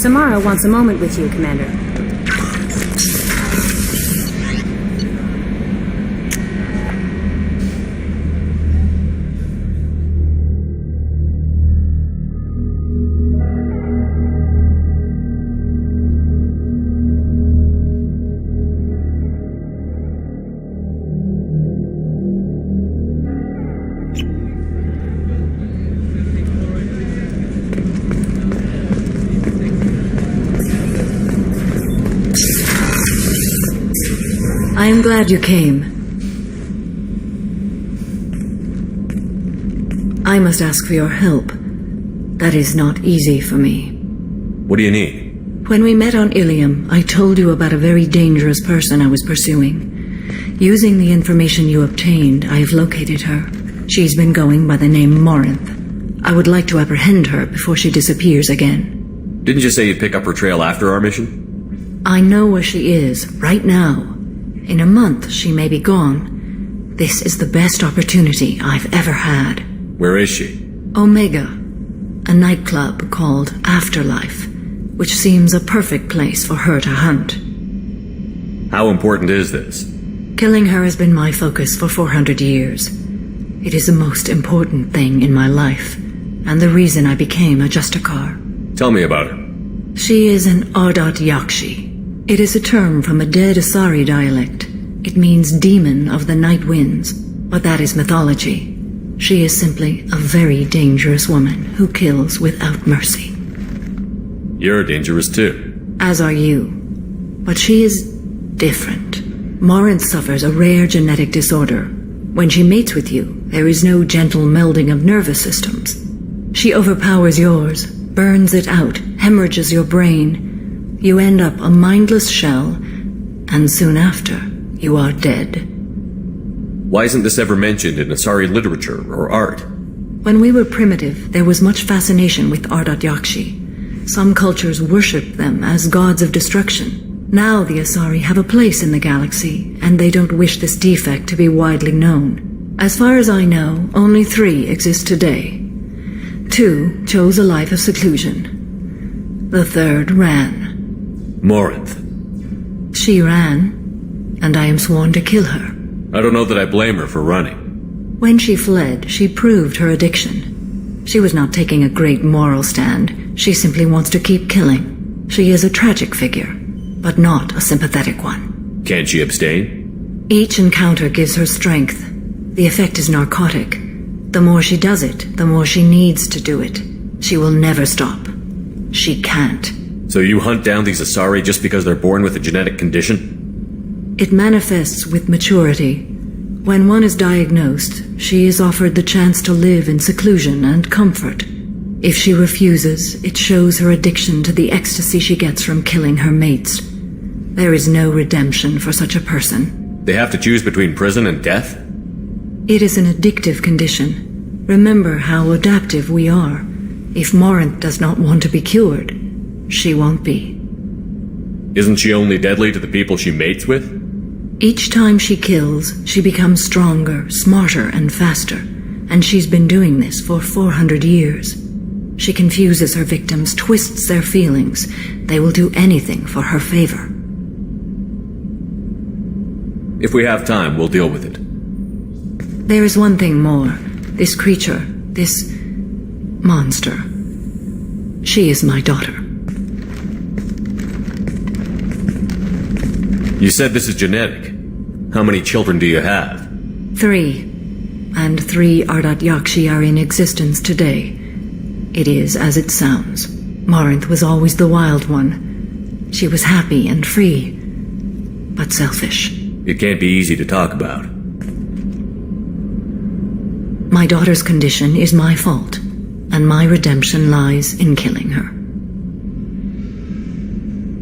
Samara wants a moment with you, Commander. I am glad you came. I must ask for your help. That is not easy for me. What do you need? When we met on Ilium, I told you about a very dangerous person I was pursuing. Using the information you obtained, I have located her. She's been going by the name Morinth. I would like to apprehend her before she disappears again. Didn't you say you'd pick up her trail after our mission? I know where she is, right now. In a month, she may be gone. This is the best opportunity I've ever had. Where is she? Omega, a nightclub called Afterlife, which seems a perfect place for her to hunt. How important is this? Killing her has been my focus for 400 years. It is the most important thing in my life, and the reason I became a Justicar. Tell me about her. She is an Ardat Yakshi. It is a term from a dead Asari dialect. It means demon of the night winds, but that is mythology. She is simply a very dangerous woman who kills without mercy. You're dangerous too. As are you. But she is different. Morinth suffers a rare genetic disorder. When she mates with you, there is no gentle melding of nervous systems. She overpowers yours, burns it out, hemorrhages your brain. You end up a mindless shell, and soon after, you are dead. Why isn't this ever mentioned in Asari literature or art? When we were primitive, there was much fascination with Ardat Yakshi. Some cultures worshipped them as gods of destruction. Now the Asari have a place in the galaxy, and they don't wish this defect to be widely known. As far as I know, only 3 exist today. 2 chose a life of seclusion. The 3rd ran. Morinth. She ran, and I am sworn to kill her. I don't know that I blame her for running. When she fled, she proved her addiction. She was not taking a great moral stand. She simply wants to keep killing. She is a tragic figure, but not a sympathetic one. Can't she abstain? Each encounter gives her strength. The effect is narcotic. The more she does it, the more she needs to do it. She will never stop. She can't. So you hunt down these Asari just because they're born with a genetic condition? It manifests with maturity. When one is diagnosed, she is offered the chance to live in seclusion and comfort. If she refuses, it shows her addiction to the ecstasy she gets from killing her mates. There is no redemption for such a person. They have to choose between prison and death? It is an addictive condition. Remember how adaptive we are. If Morinth does not want to be cured, she won't be. Isn't she only deadly to the people she mates with? Each time she kills, she becomes stronger, smarter, and faster. And she's been doing this for 400 years. She confuses her victims, twists their feelings. They will do anything for her favor. If we have time, we'll deal with it. There is one thing more. This creature, this monster. She is my daughter. You said this is genetic. How many children do you have? 3. And 3 Ardat Yakshi are in existence today. It is as it sounds. Morinth was always the wild one. She was happy and free, but selfish. It can't be easy to talk about. My daughter's condition is my fault, and my redemption lies in killing her.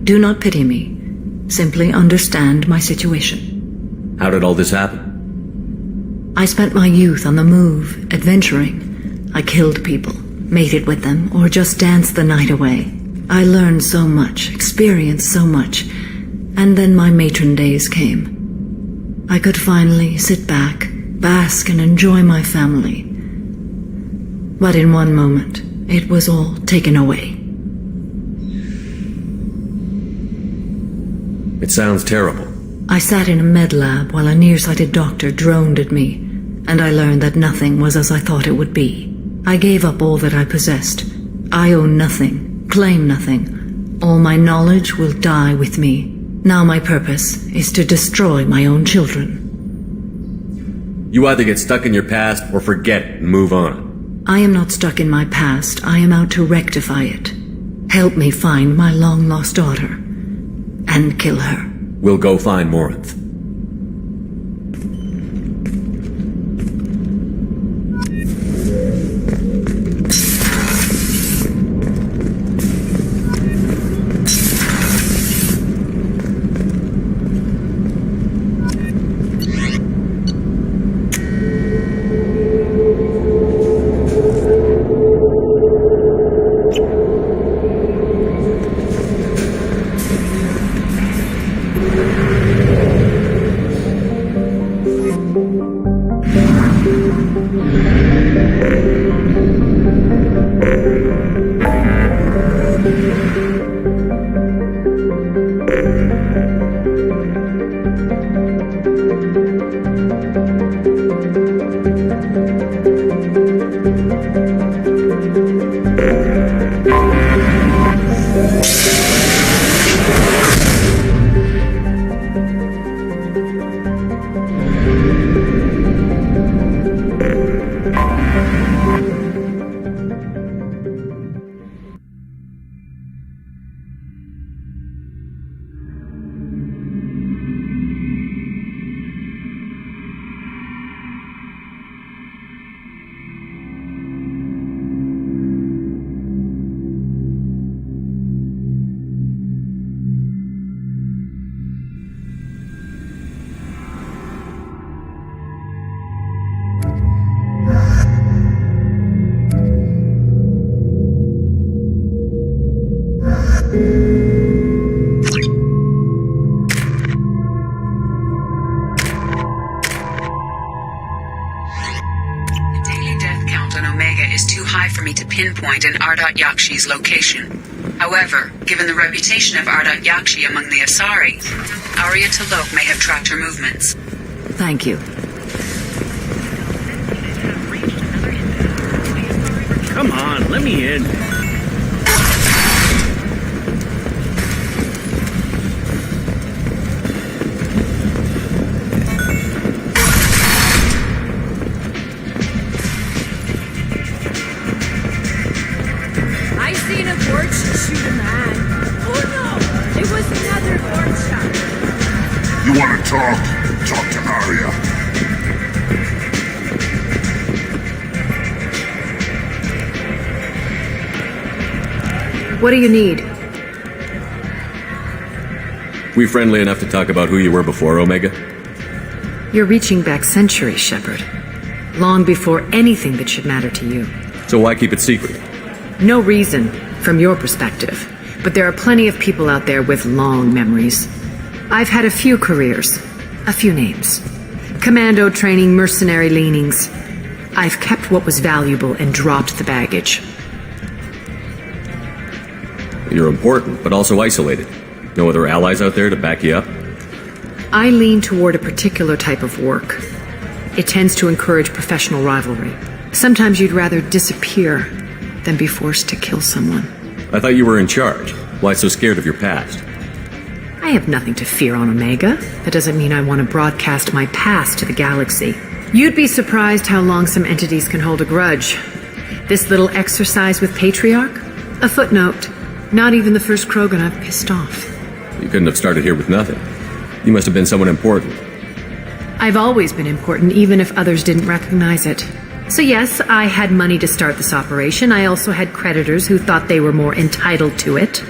Do not pity me. Simply understand my situation. How did all this happen? I spent my youth on the move, adventuring. I killed people, mated with them, or just danced the night away. I learned so much, experienced so much, and then my matron days came. I could finally sit back, bask and enjoy my family. But in one moment, it was all taken away. It sounds terrible. I sat in a med lab while a nearsighted doctor droned at me, and I learned that nothing was as I thought it would be. I gave up all that I possessed. I own nothing, claim nothing. All my knowledge will die with me. Now my purpose is to destroy my own children. You either get stuck in your past or forget it and move on. I am not stuck in my past. I am out to rectify it. Help me find my long-lost daughter. And kill her. We'll go find Morinth. Pinpoint in Ardat Yakshi's location. However, given the reputation of Ardat Yakshi among the Asari, Arya T'Loak may have tracked her movements. Thank you. Come on, let me in. You want to talk? Talk to Arya. What do you need? We friendly enough to talk about who you were before, Omega? You're reaching back centuries, Shepard. Long before anything that should matter to you. So why keep it secret? No reason, from your perspective. But there are plenty of people out there with long memories. I've had a few careers, a few names. Commando training, mercenary leanings. I've kept what was valuable and dropped the baggage. You're important, but also isolated. No other allies out there to back you up? I lean toward a particular type of work. It tends to encourage professional rivalry. Sometimes you'd rather disappear than be forced to kill someone. I thought you were in charge. Why so scared of your past? I have nothing to fear on Omega. That doesn't mean I want to broadcast my past to the galaxy. You'd be surprised how long some entities can hold a grudge. This little exercise with Patriarch? A footnote. Not even the first Krogan I've pissed off. You couldn't have started here with nothing. You must have been someone important. I've always been important, even if others didn't recognize it. So yes, I had money to start this operation. I also had creditors who thought they were more entitled to it.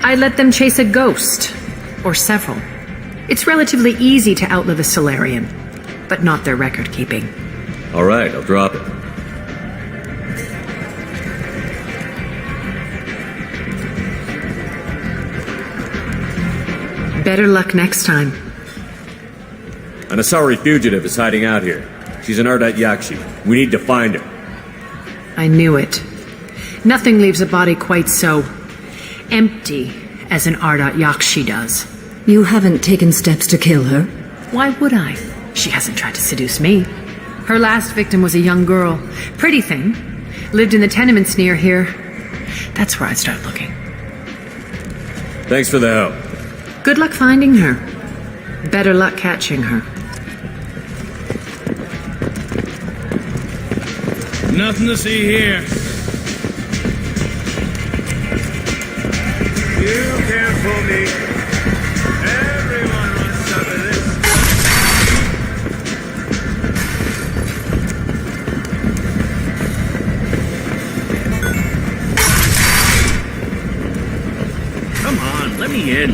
I let them chase a ghost. Or several. It's relatively easy to outlive a Solarian, but not their record-keeping. All right, I'll drop it. Better luck next time. An Asari fugitive is hiding out here. She's an Ardat Yakshi. We need to find her. I knew it. Nothing leaves a body quite so empty as an Ardat Yakshi does. You haven't taken steps to kill her? Why would I? She hasn't tried to seduce me. Her last victim was a young girl. Pretty thing. Lived in the tenements near here. That's where I'd start looking. Thanks for the help. Good luck finding her. Better luck catching her. Nothing to see here. You can't fool me. Everyone wants some of this. Come on, let me in.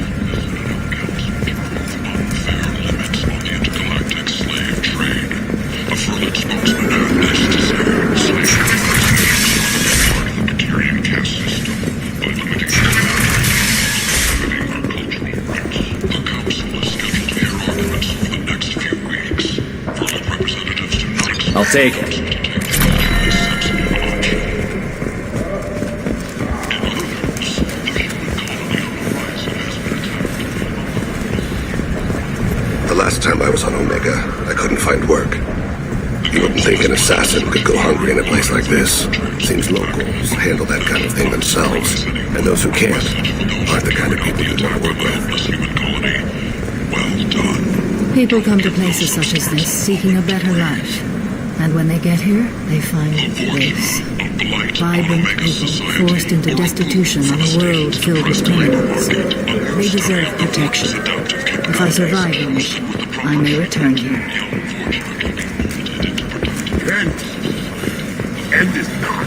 I'll take it. The last time I was on Omega, I couldn't find work. You wouldn't think an assassin could go hungry in a place like this. Seems locals handle that kind of thing themselves, and those who can't aren't the kind of people you'd want to work with. People come to places such as this seeking a better life. And when they get here, they find this. Vibrant people forced into destitution on a world filled with criminals. They deserve protection. If I survive the mission, I may return here. Then, end is not.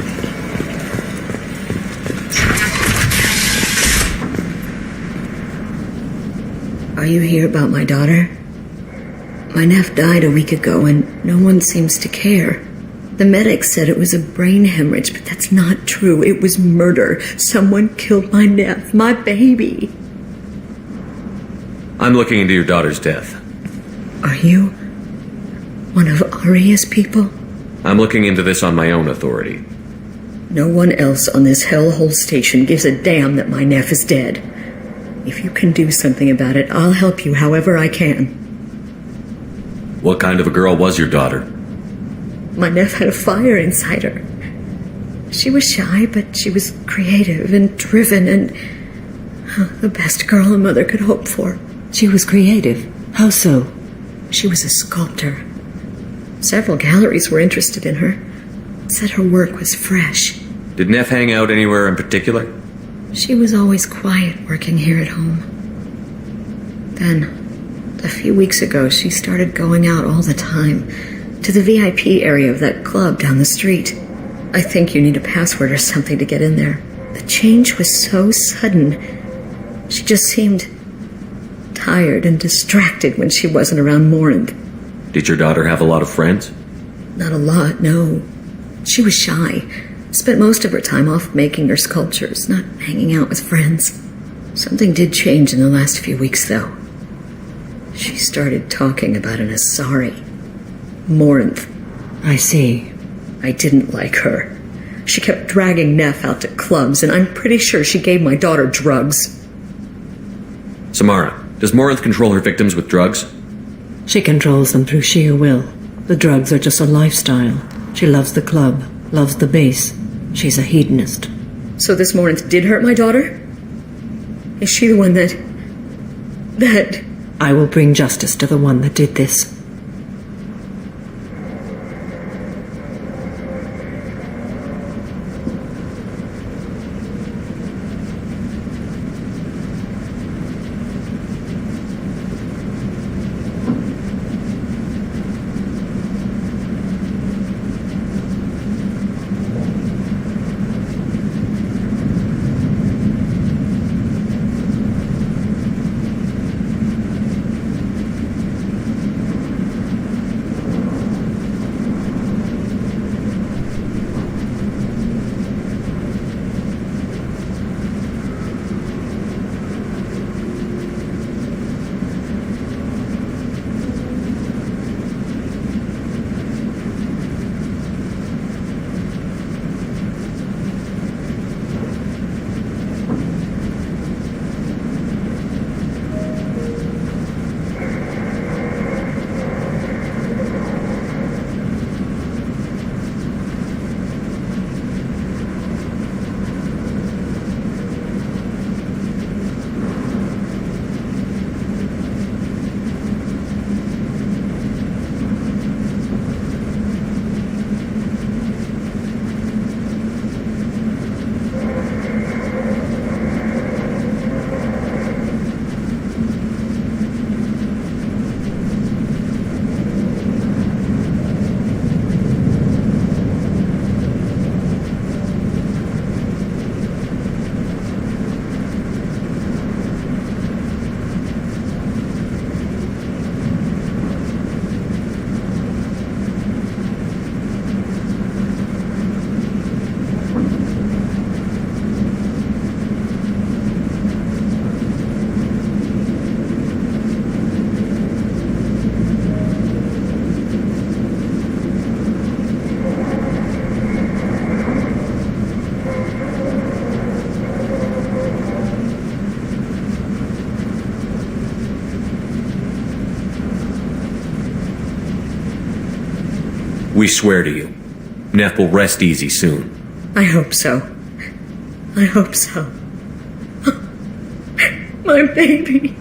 Are you here about my daughter? My nephew died a week ago and no one seems to care. The medics said it was a brain hemorrhage, but that's not true. It was murder. Someone killed my nephew, my baby. I'm looking into your daughter's death. Are you one of Aria's people? I'm looking into this on my own authority. No one else on this hellhole station gives a damn that my nephew is dead. If you can do something about it, I'll help you however I can. What kind of a girl was your daughter? My nephew had a fire inside her. She was shy, but she was creative and driven and the best girl a mother could hope for. She was creative? How so? She was a sculptor. Several galleries were interested in her. Said her work was fresh. Did Neff hang out anywhere in particular? She was always quiet working here at home. Then, a few weeks ago, she started going out all the time to the VIP area of that club down the street. I think you need a password or something to get in there. The change was so sudden. She just seemed tired and distracted when she wasn't around Morinth. Did your daughter have a lot of friends? Not a lot, no. She was shy. Spent most of her time off making her sculptures, not hanging out with friends. Something did change in the last few weeks, though. She started talking about an Asari. Morinth. I see. I didn't like her. She kept dragging Neff out to clubs, and I'm pretty sure she gave my daughter drugs. Samara, does Morinth control her victims with drugs? She controls them through sheer will. The drugs are just a lifestyle. She loves the club, loves the base. She's a hedonist. So this Morinth did hurt my daughter? Is she the one that... I will bring justice to the one that did this. We swear to you. Neff will rest easy soon. I hope so. I hope so. My baby.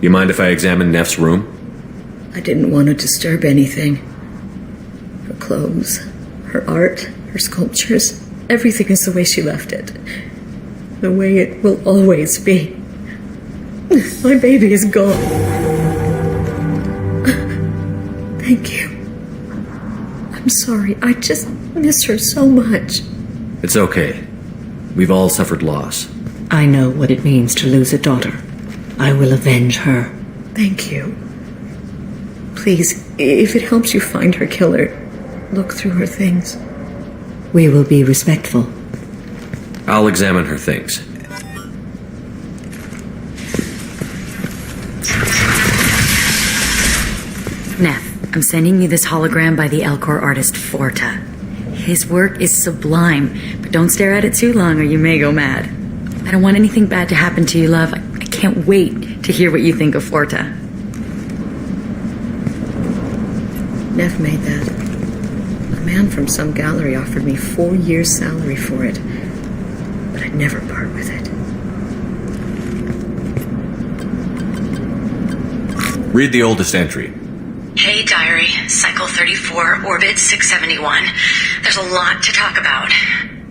You mind if I examine Neff's room? I didn't want to disturb anything. Her clothes, her art, her sculptures, everything is the way she left it. The way it will always be. My baby is gone. Thank you. I'm sorry, I just miss her so much. It's okay. We've all suffered loss. I know what it means to lose a daughter. I will avenge her. Thank you. Please, if it helps you find her killer, look through her things. We will be respectful. I'll examine her things. Neff, I'm sending you this hologram by the Elcor artist Forta. His work is sublime, but don't stare at it too long or you may go mad. I don't want anything bad to happen to you, love. I can't wait to hear what you think of Forta. Neff made that. A man from some gallery offered me 4 years' salary for it, but I'd never part with it. Read the oldest entry. Hey, Diary, Cycle 34, Orbit 671. There's a lot to talk about.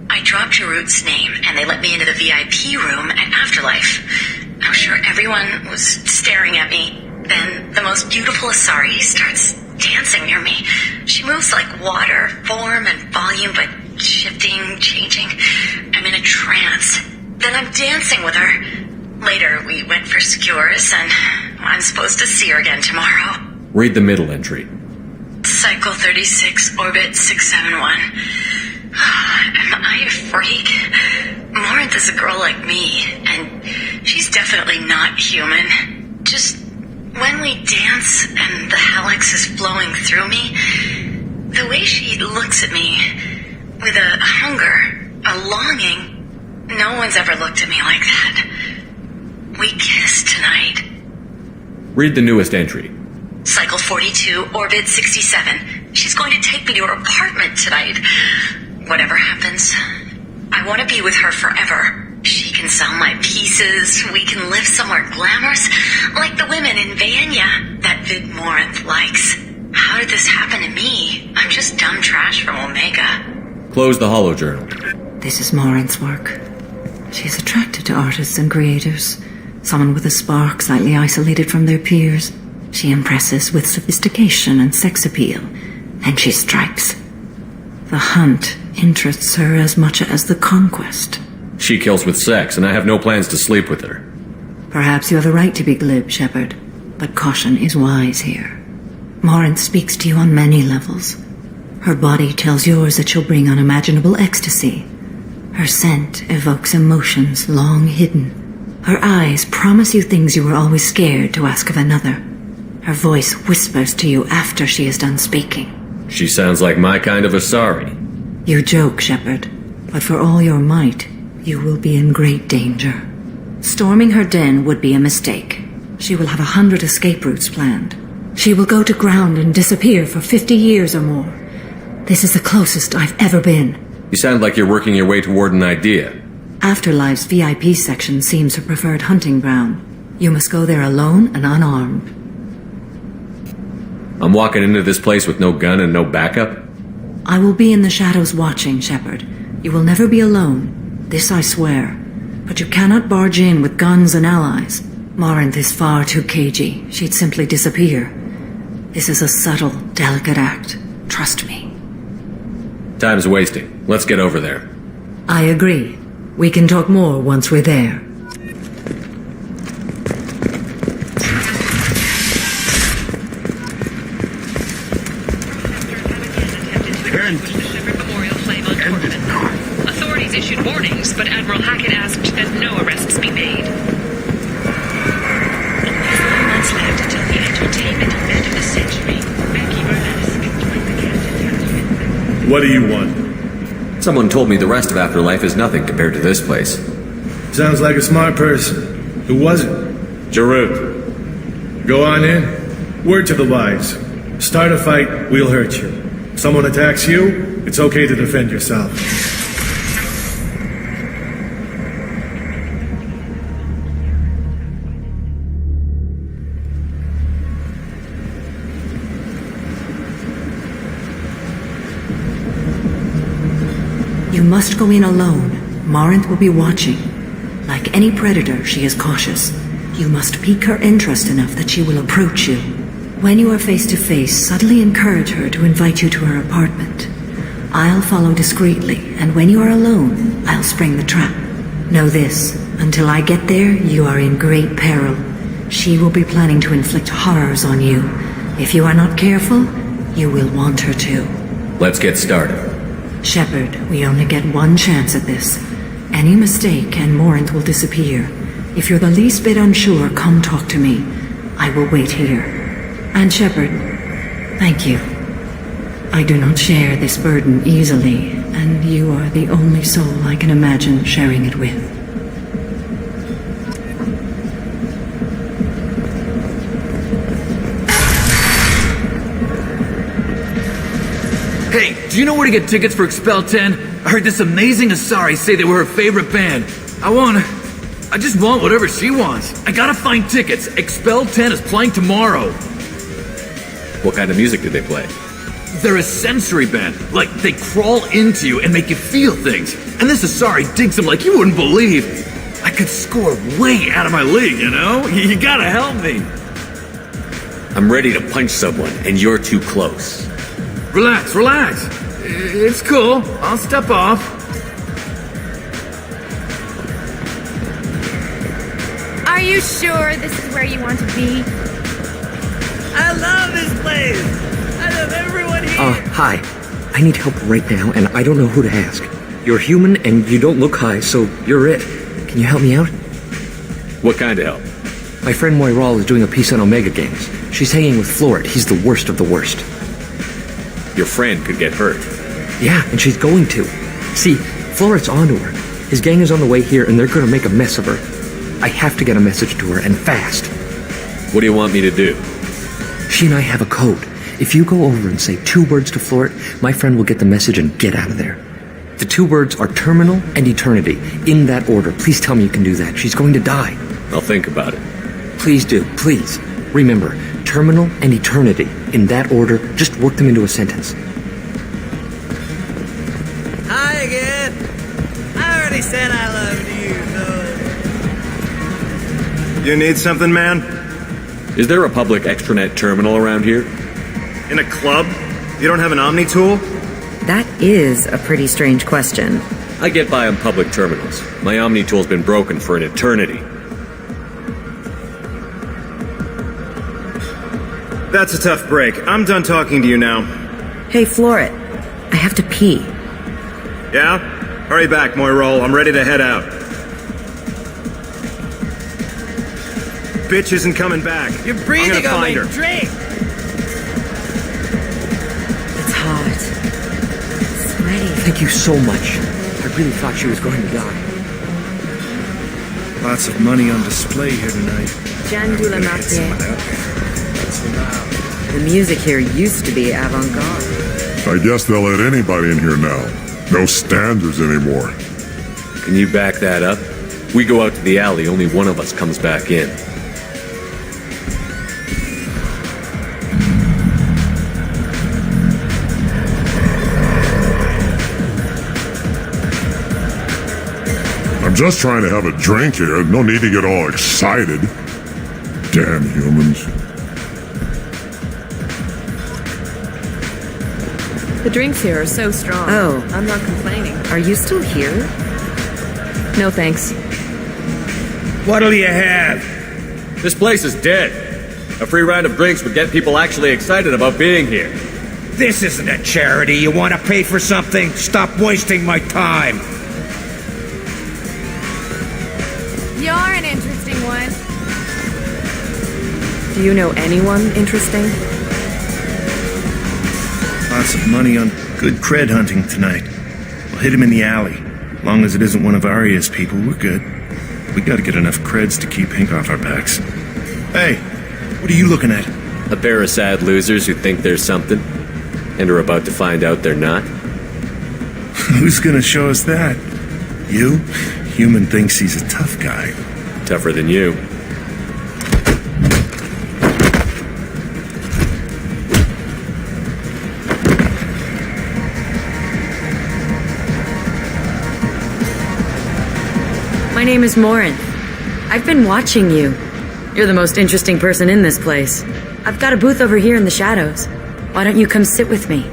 I dropped Jarut's name, and they let me into the VIP room at Afterlife. I'm sure everyone was staring at me. Then the most beautiful Asari starts dancing near me. She moves like water, form and volume, but shifting, changing. I'm in a trance. Then I'm dancing with her. Later, we went for skewers, and I'm supposed to see her again tomorrow. Read the middle entry. Cycle 36, Orbit 671. Am I a freak? Morinth is a girl like me, and she's definitely not human. Just when we dance and the helix is flowing through me, the way she looks at me with a hunger, a longing, no one's ever looked at me like that. We kissed tonight. Read the newest entry. Cycle 42, Orbit 67. She's going to take me to her apartment tonight. Whatever happens, I want to be with her forever. She can sell my pieces. We can live somewhere glamorous, like the women in Vanya that Vid Morinth likes. How did this happen to me? I'm just dumb trash from Omega. Close the holojournal. This is Morinth's work. She's attracted to artists and creators. Someone with a spark, slightly isolated from their peers. She impresses with sophistication and sex appeal, and she strikes. The hunt interests her as much as the conquest. She kills with sex, and I have no plans to sleep with her. Perhaps you have a right to be glib, Shepard, but caution is wise here. Morinth speaks to you on many levels. Her body tells yours that she'll bring unimaginable ecstasy. Her scent evokes emotions long hidden. Her eyes promise you things you were always scared to ask of another. Her voice whispers to you after she is done speaking. She sounds like my kind of Asari. You joke, Shepard, but for all your might, you will be in great danger. Storming her den would be a mistake. She will have 100 escape routes planned. She will go to ground and disappear for 50 years or more. This is the closest I've ever been. You sound like you're working your way toward an idea. Afterlife's VIP section seems her preferred hunting ground. You must go there alone and unarmed. I'm walking into this place with no gun and no backup? I will be in the shadows watching, Shepard. You will never be alone. This I swear. But you cannot barge in with guns and allies. Morinth is far too cagey. She'd simply disappear. This is a subtle, delicate act. Trust me. Time's wasting. Let's get over there. I agree. We can talk more once we're there. Authorities issued warnings, but Admiral Hackett asked that no arrests be made. Only 4 months left until the entertainment event of the century. What do you want? Someone told me the rest of Afterlife is nothing compared to this place. Sounds like a smart person. Who was it? Jarut. Go on in. Word to the wise. Start a fight, we'll hurt you. Someone attacks you, it's okay to defend yourself. You must go in alone. Marinth will be watching. Like any predator, she is cautious. You must pique her interest enough that she will approach you. When you are face to face, subtly encourage her to invite you to her apartment. I'll follow discreetly, and when you are alone, I'll spring the trap. Know this, until I get there, you are in great peril. She will be planning to inflict horrors on you. If you are not careful, you will want her to. Let's get started. Shepard, we only get one chance at this. Any mistake and Morinth will disappear. If you're the least bit unsure, come talk to me. I will wait here. And Shepard, thank you. I do not share this burden easily, and you are the only soul I can imagine sharing it with. Hey, do you know where to get tickets for Expel 10? I heard this amazing Asari say they were her favorite band. I just want whatever she wants. I gotta find tickets. Expel 10 is playing tomorrow. What kind of music do they play? They're a sensory band. Like, they crawl into you and make you feel things. And this Asari digs them like you wouldn't believe. I could score way out of my league, you know? You gotta help me. I'm ready to punch someone, and you're too close. Relax. It's cool. I'll step off. Are you sure this is where you want to be? I love this place! I love everyone here! Hi. I need help right now, and I don't know who to ask. You're human, and you don't look high, so you're it. Can you help me out? What kind of help? My friend Moiral is doing a piece on Omega Games. She's hanging with Florid. He's the worst of the worst. Your friend could get hurt. Yeah, and she's going to. See, Florid's onto her. His gang is on the way here, and they're gonna make a mess of her. I have to get a message to her, and fast. What do you want me to do? She and I have a code. If you go over and say 2 words to Florid, my friend will get the message and get out of there. The 2 words are terminal and eternity. In that order. Please tell me you can do that. She's going to die. I'll think about it. Please do. Please. Remember, terminal and eternity. In that order, just work them into a sentence. Hi again! I already said I loved you, You need something, man? Is there a public extranet terminal around here? In a club? You don't have an Omni tool? That is a pretty strange question. I get by on public terminals. My Omni tool's been broken for an eternity. That's a tough break. I'm done talking to you now. Hey, Florid. I have to pee. Yeah? Hurry back, Moiral. I'm ready to head out. Bitch isn't coming back. You're breathing on my her. drink! It's hot. Sweaty. Thank you so much. I really thought she was going to die. Lots of money on display here tonight. Jandula Mathieu. The music here used to be avant-garde. I guess they'll let anybody in here now. No standards anymore. Can you back that up? We go out to the alley, only one of us comes back in. I'm just trying to have a drink here. No need to get all excited. Damn humans. The drinks here are so strong. Oh. I'm not complaining. Are you still here? No thanks. What'll you have? This place is dead. A free round of drinks would get people actually excited about being here. This isn't a charity. You want to pay for something? Stop wasting my time. You're an interesting one. Do you know anyone interesting? Lots of money on good cred hunting tonight. We'll hit him in the alley. Long as it isn't one of Arya's people, we're good. We gotta get enough creds to keep Hank off our backs. Hey, what are you looking at? A pair of sad losers who think there's something. And are about to find out they're not? Who's gonna show us that? You? Human thinks he's a tough guy. Tougher than you. My name is Morin. I've been watching you. You're the most interesting person in this place. I've got a booth over here in the shadows. Why don't you come sit with me?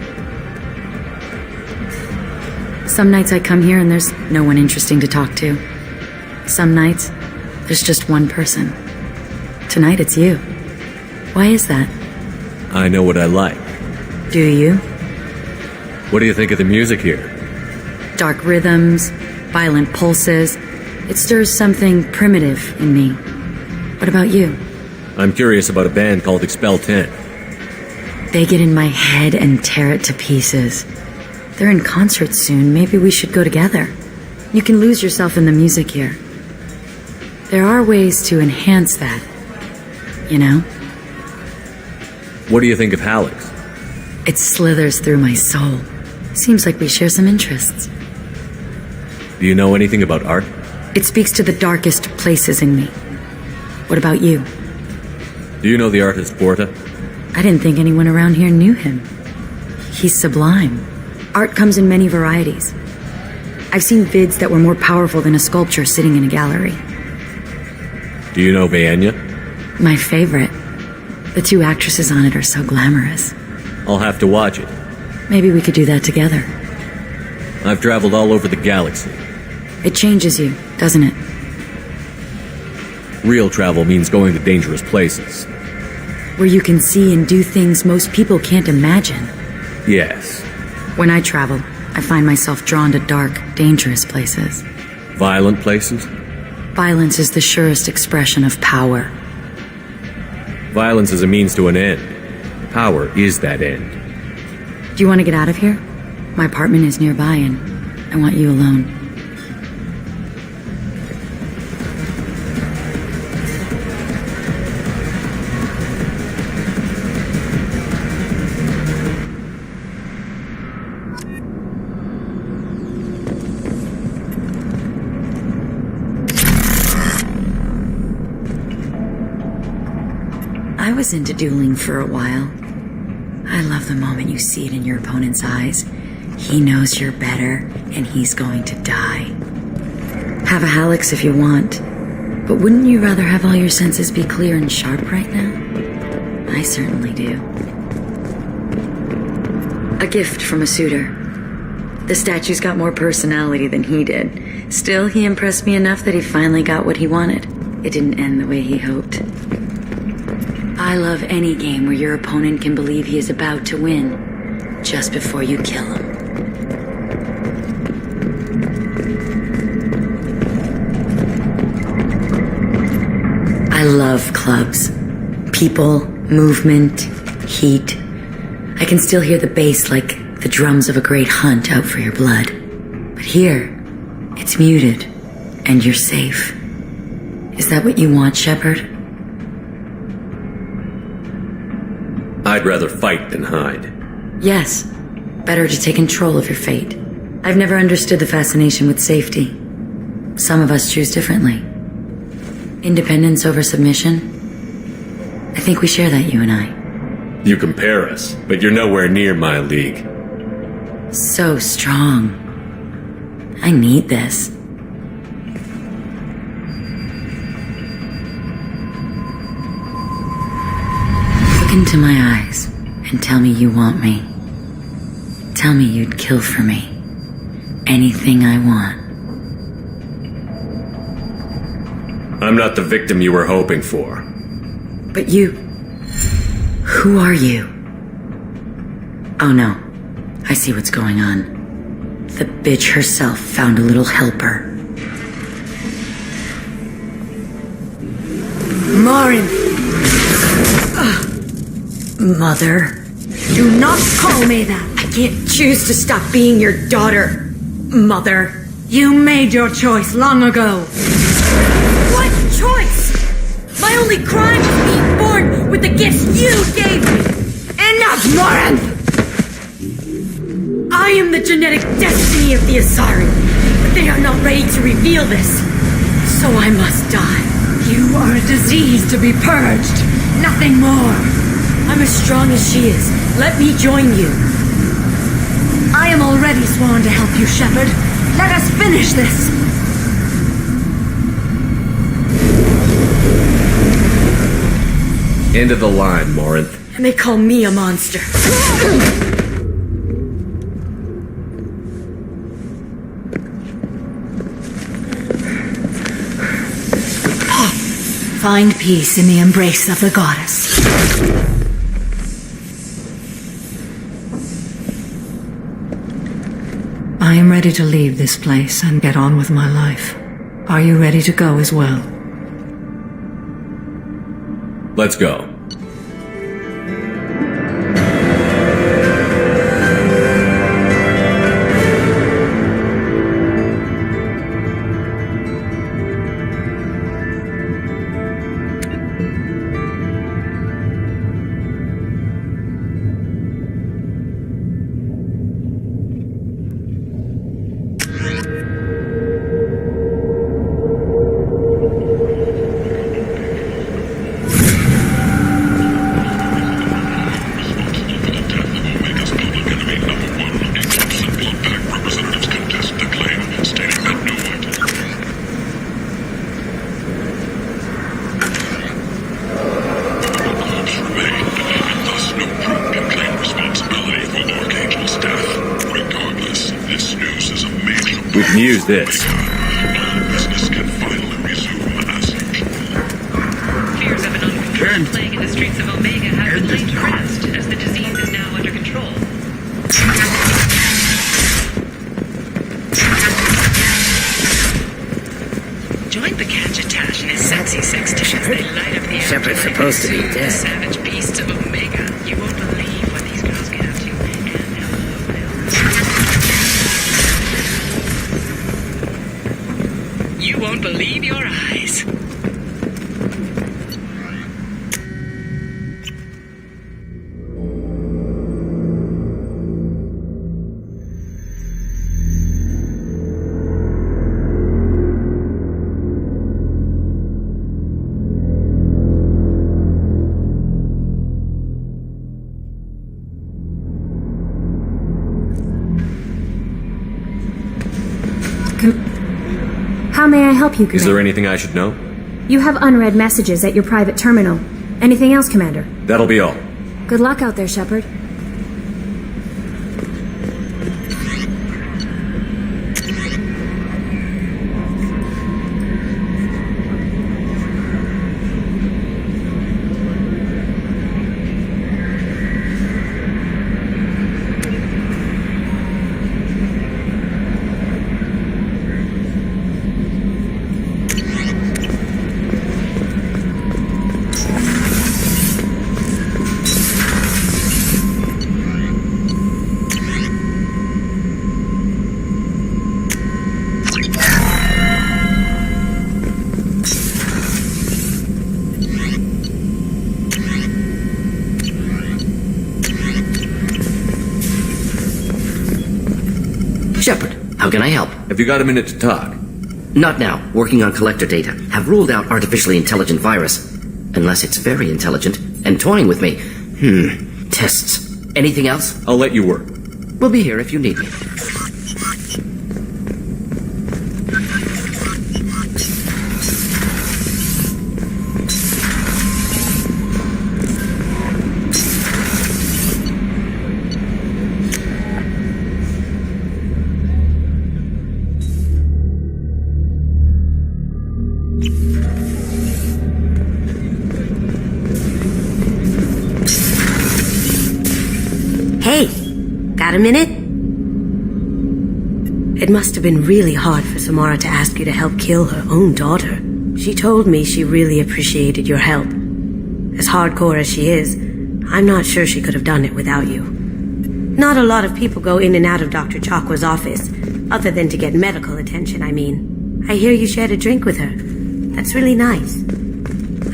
Some nights I come here and there's no one interesting to talk to. Some nights, there's just one person. Tonight it's you. Why is that? I know what I like. Do you? What do you think of the music here? Dark rhythms, violent pulses. It stirs something primitive in me. What about you? I'm curious about a band called Expel 10. They get in my head and tear it to pieces. They're in concert soon. Maybe we should go together. You can lose yourself in the music here. There are ways to enhance that, you know? What do you think of Halleck's? It slithers through my soul. Seems like we share some interests. Do you know anything about art? It speaks to the darkest places in me. What about you? Do you know the artist Porta? I didn't think anyone around here knew him. He's sublime. Art comes in many varieties. I've seen vids that were more powerful than a sculpture sitting in a gallery. Do you know Vaenya? My favorite. The two actresses on it are so glamorous. I'll have to watch it. Maybe we could do that together. I've traveled all over the galaxy. It changes you, doesn't it? Real travel means going to dangerous places. Where you can see and do things most people can't imagine. Yes. When I travel, I find myself drawn to dark, dangerous places. Violent places? Violence is the surest expression of power. Violence is a means to an end. Power is that end. Do you want to get out of here? My apartment is nearby and I want you alone. I was into dueling for a while. I love the moment you see it in your opponent's eyes. He knows you're better, and he's going to die. Have a Halleck's if you want, but wouldn't you rather have all your senses be clear and sharp right now? I certainly do. A gift from a suitor. The statue's got more personality than he did. Still, he impressed me enough that he finally got what he wanted. It didn't end the way he hoped. I love any game where your opponent can believe he is about to win, just before you kill him. I love clubs. People, movement, heat. I can still hear the bass like the drums of a great hunt out for your blood. But here, it's muted, and you're safe. Is that what you want, Shepard? I'd rather fight than hide. Yes. Better to take control of your fate. I've never understood the fascination with safety. Some of us choose differently. Independence over submission? I think we share that, you and I. You compare us, but you're nowhere near my league. So strong. I need this. Look into my eyes and tell me you want me. Tell me you'd kill for me. Anything I want. I'm not the victim you were hoping for. But you... Who are you? Oh no. I see what's going on. The bitch herself found a little helper. Marin! Mother. Do not call me that! I can't choose to stop being your daughter. Mother. You made your choice long ago. What choice? My only crime was being born with the gifts you gave me. Enough, Morin! I am the genetic destiny of the Asari, but they are not ready to reveal this. So I must die. You are a disease to be purged. Nothing more. I'm as strong as she is. Let me join you. I am already sworn to help you, Shepard. Let us finish this. End of the line, Morinth. And they call me a monster. Find peace in the embrace of the goddess. I am ready to leave this place and get on with my life. Are you ready to go as well? Let's go. We can use this. Fears of an uncontrolled plague in the streets of Omega have been laid to rest, as the disease is now under control. Join the Catch-a-Tash in a sexy sextation as they light up the air. Shepard's supposed to be The dead. savage beasts of Omega. You won't believe what these girls get up to. You won't believe your eyes. How may I help you, Commander? Is there anything I should know? You have unread messages at your private terminal. Anything else, Commander? That'll be all. Good luck out there, Shepard. Shepard, how can I help? Have you got a minute to talk? Not now. Working on collector data. Have ruled out artificially intelligent virus. Unless it's very intelligent and toying with me. Tests. Anything else? I'll let you work. We'll be here if you need me. Hey, got a minute? It must have been really hard for Samara to ask you to help kill her own daughter. She told me she really appreciated your help. As hardcore as she is, I'm not sure she could have done it without you. Not a lot of people go in and out of Dr. Chakwa's office, other than to get medical attention, I mean. I hear you shared a drink with her. That's really nice.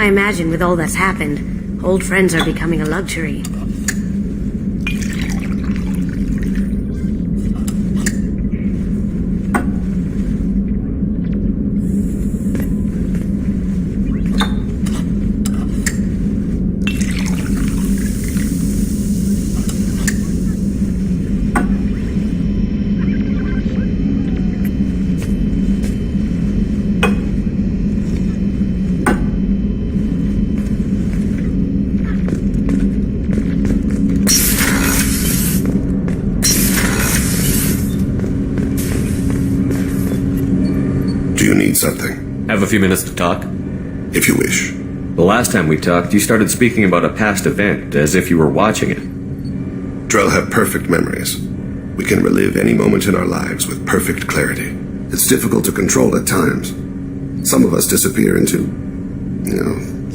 I imagine with all that's happened, old friends are becoming a luxury. you need something? Have a few minutes to talk? If you wish. The last time we talked, you started speaking about a past event, as if you were watching it. Drell have perfect memories. We can relive any moment in our lives with perfect clarity. It's difficult to control at times. Some of us disappear into,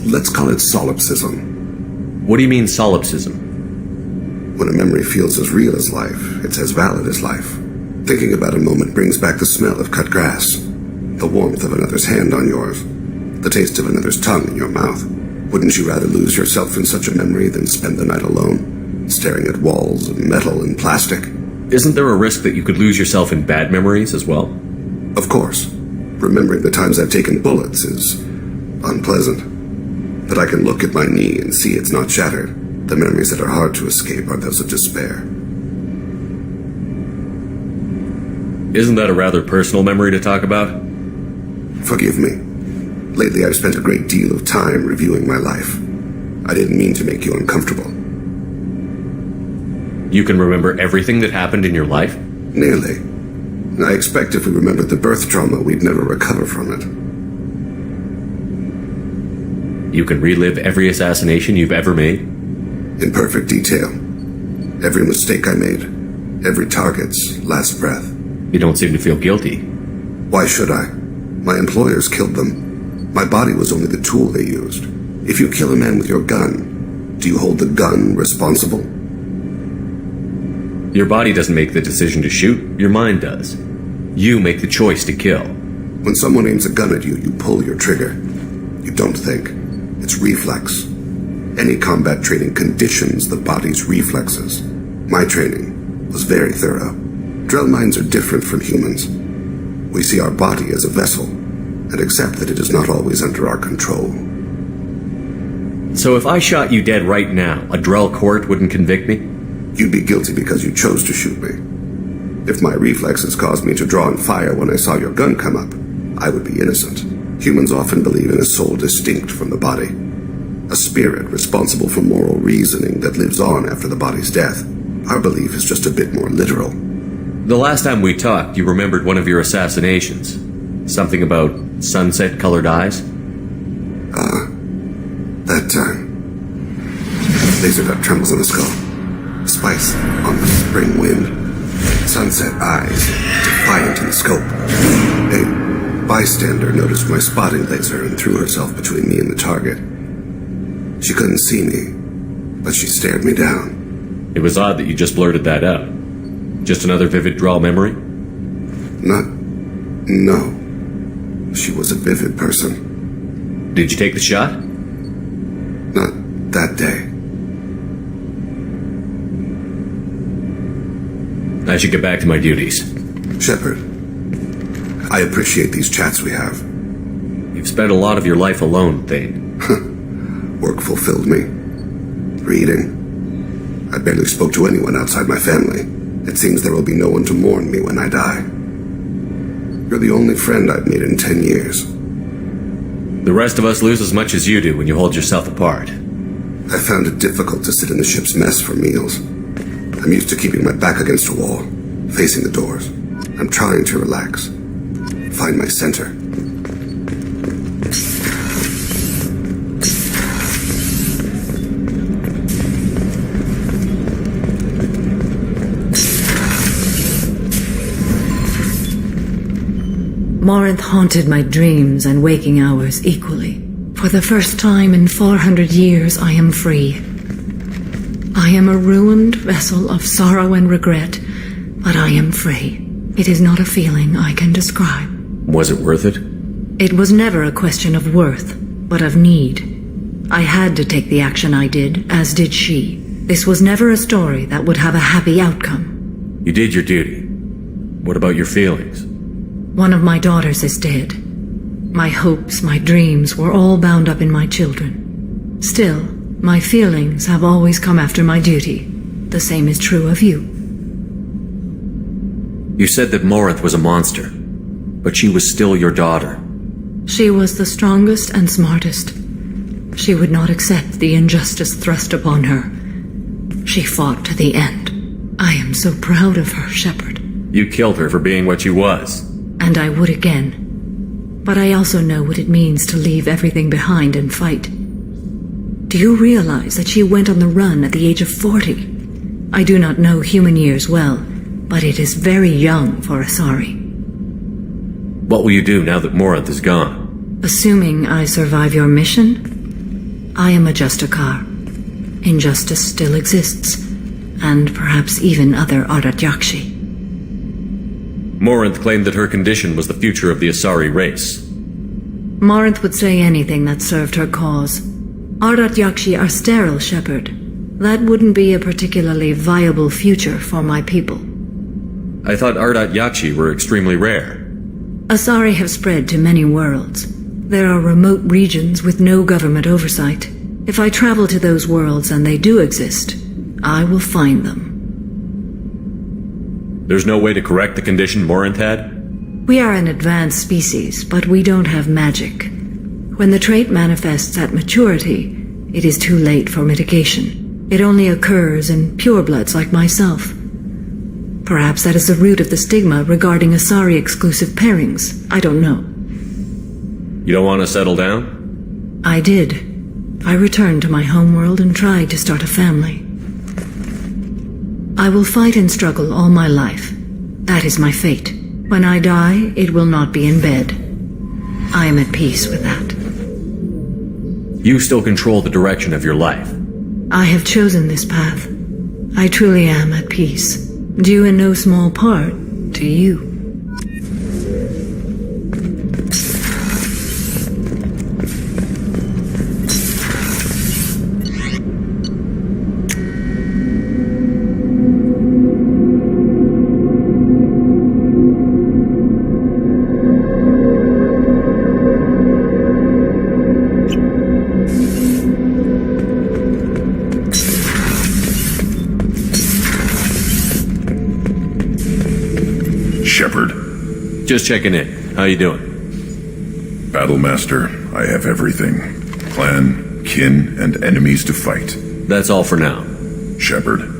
let's call it solipsism. What do you mean solipsism? When a memory feels as real as life, it's as valid as life. Thinking about a moment brings back the smell of cut grass, the warmth of another's hand on yours, the taste of another's tongue in your mouth. Wouldn't you rather lose yourself in such a memory than spend the night alone, staring at walls of metal and plastic? Isn't there a risk that you could lose yourself in bad memories as well? Of course. Remembering the times I've taken bullets is unpleasant. But I can look at my knee and see it's not shattered. The memories that are hard to escape are those of despair. Isn't that a rather personal memory to talk about? Forgive me. Lately I've spent a great deal of time reviewing my life. I didn't mean to make you uncomfortable. You can remember everything that happened in your life? Nearly. I expect if we remembered the birth trauma, we'd never recover from it. You can relive every assassination you've ever made? In perfect detail. Every mistake I made. Every target's last breath. You don't seem to feel guilty. Why should I? My employers killed them. My body was only the tool they used. If you kill a man with your gun, do you hold the gun responsible? Your body doesn't make the decision to shoot, your mind does. You make the choice to kill. When someone aims a gun at you, you pull your trigger. You don't think. It's reflex. Any combat training conditions the body's reflexes. My training was very thorough. Drell minds are different from humans. We see our body as a vessel, and accept that it is not always under our control. So if I shot you dead right now, a Drell court wouldn't convict me? You'd be guilty because you chose to shoot me. If my reflexes caused me to draw and fire when I saw your gun come up, I would be innocent. Humans often believe in a soul distinct from the body. A spirit responsible for moral reasoning that lives on after the body's death. Our belief is just a bit more literal. The last time we talked, you remembered one of your assassinations. Something about sunset-colored eyes? That time. Laser dot trembles in the skull. Spice on the spring wind. Sunset eyes, defiant in the scope. A bystander noticed my spotting laser and threw herself between me and the target. She couldn't see me, but she stared me down. It was odd that you just blurted that out. Just another vivid Drell memory? No. She was a vivid person. Did you take the shot? Not that day. I should get back to my duties. Shepard, I appreciate these chats we have. You've spent a lot of your life alone, Thane. Work fulfilled me. Reading. I barely spoke to anyone outside my family. It seems there will be no one to mourn me when I die. You're the only friend I've made in 10 years. The rest of us lose as much as you do when you hold yourself apart. I found it difficult to sit in the ship's mess for meals. I'm used to keeping my back against a wall, facing the doors. I'm trying to relax. Find my center. Morinth haunted my dreams and waking hours equally. For the first time in 400 years, I am free. I am a ruined vessel of sorrow and regret, but I am free. It is not a feeling I can describe. Was it worth it? It was never a question of worth, but of need. I had to take the action I did, as did she. This was never a story that would have a happy outcome. You did your duty. What about your feelings? One of my daughters is dead. My hopes, my dreams were all bound up in my children. Still, my feelings have always come after my duty. The same is true of you. You said that Morinth was a monster, but she was still your daughter. She was the strongest and smartest. She would not accept the injustice thrust upon her. She fought to the end. I am so proud of her, Shepard. You killed her for being what she was. And I would again. But I also know what it means to leave everything behind and fight. Do you realize that she went on the run at the age of 40? I do not know human years well, but it is very young for Asari. What will you do now that Morinth is gone? Assuming I survive your mission, I am a Justikar. Injustice still exists, and perhaps even other Ardat Yakshi. Morinth claimed that her condition was the future of the Asari race. Morinth would say anything that served her cause. Ardat Yakshi are sterile, Shepherd. That wouldn't be a particularly viable future for my people. I thought Ardat Yakshi were extremely rare. Asari have spread to many worlds. There are remote regions with no government oversight. If I travel to those worlds and they do exist, I will find them. There's no way to correct the condition Morinth had? We are an advanced species, but we don't have magic. When the trait manifests at maturity, it is too late for mitigation. It only occurs in purebloods like myself. Perhaps that is the root of the stigma regarding Asari-exclusive pairings. I don't know. You don't want to settle down? I did. I returned to my homeworld and tried to start a family. I will fight and struggle all my life. That is my fate. When I die, it will not be in bed. I am at peace with that. You still control the direction of your life. I have chosen this path. I truly am at peace. Due in no small part to you. Just checking in. How you doing? Battlemaster, I have everything. Clan, kin, and enemies to fight. That's all for now. Shepard.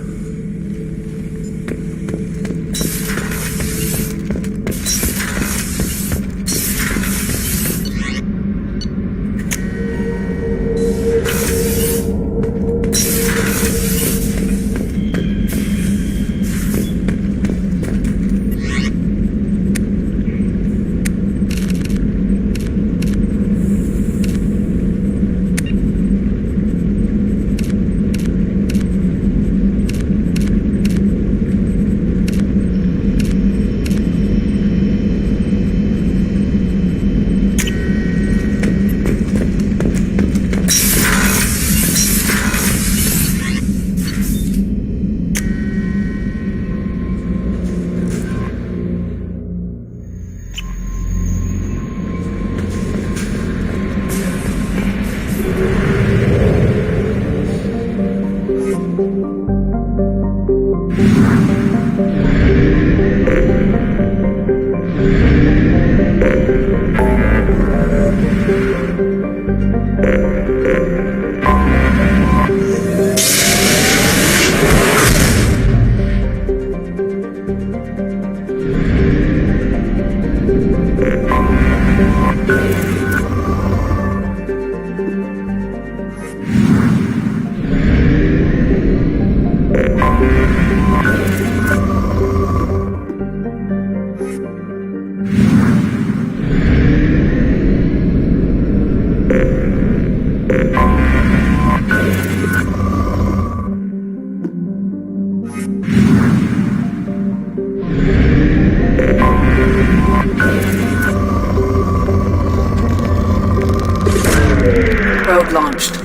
Probe launched.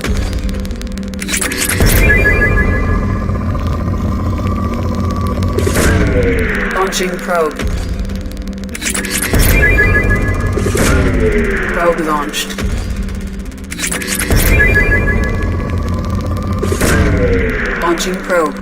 Launching probe. Probe launched. Launching probe.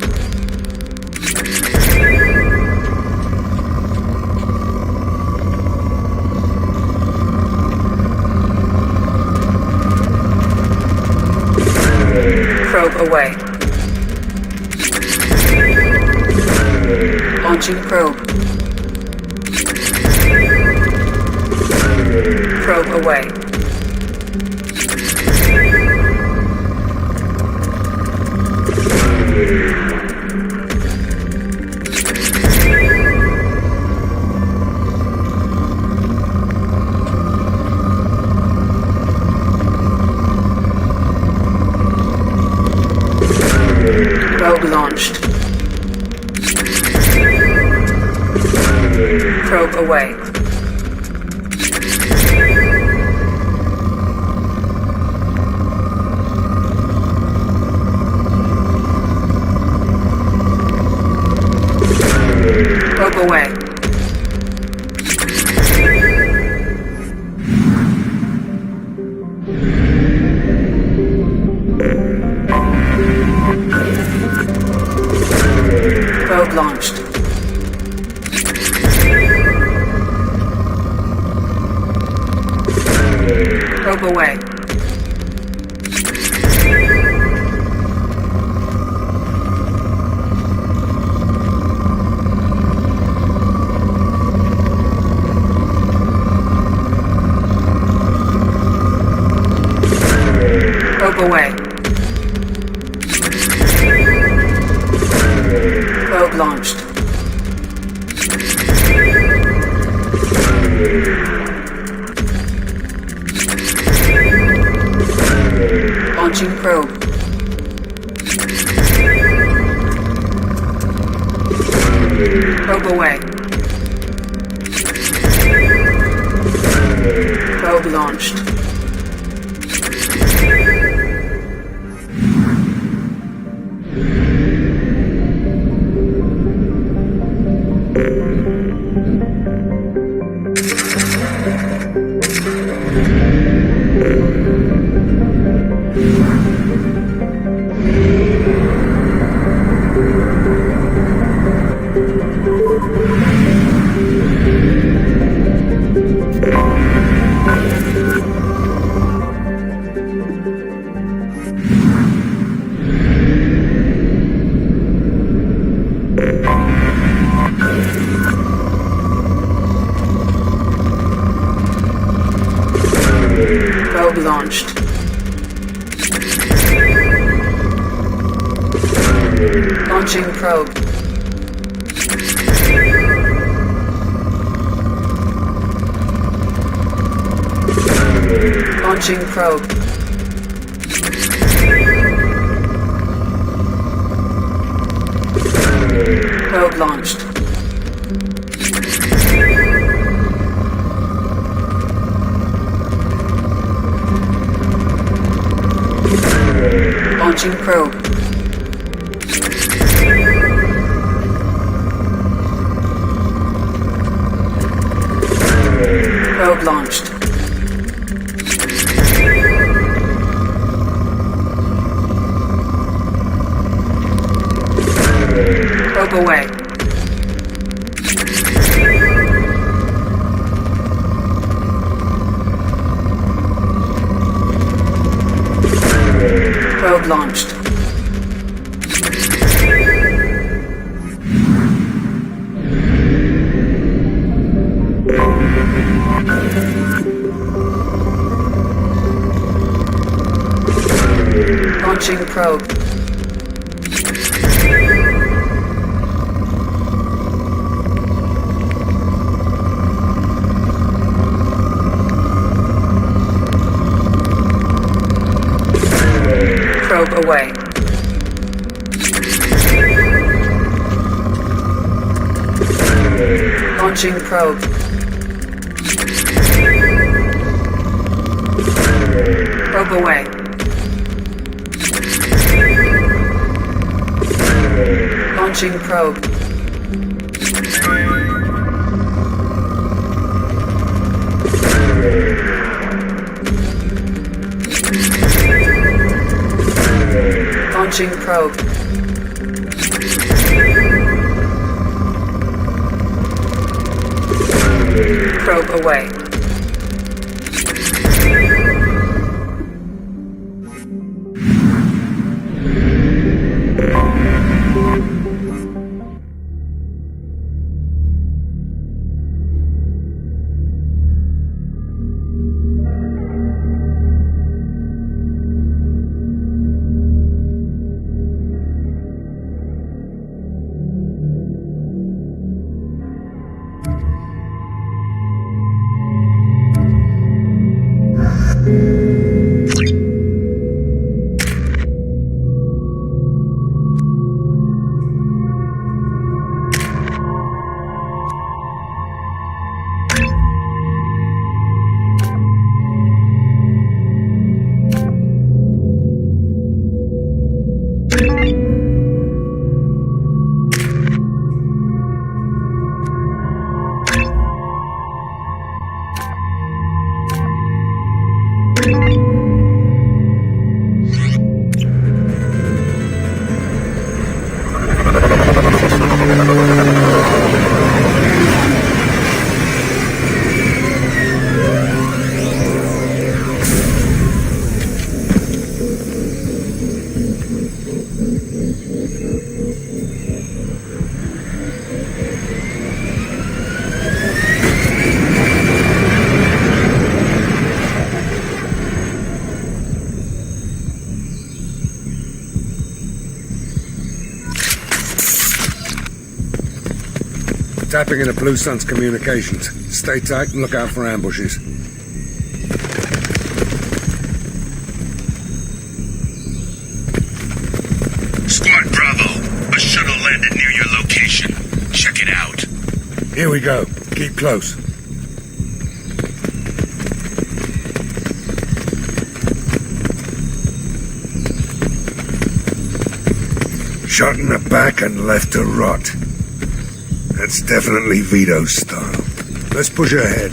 Probe away. Launching probe. Probe away. Probe launched. Probe away. Probe away. Probe launched. Probe away. Probe away. Probe launched. Launching probe. Probe away. Probe launched. Probe launched. Launching probe. Launching probe. Probe launched. Launching probe. Probe launched. Probe away. Probe launched. Launching probe. Probe away. Launching probe. Probe away. Launching probe. Launching probe. Probe away. Tapping into Blue Sun's communications. Stay tight and look out for ambushes. Squad Bravo, a shuttle landed near your location. Check it out. Here we go. Keep close. Shot in the back and left to rot. That's definitely Vito's style. Let's push ahead.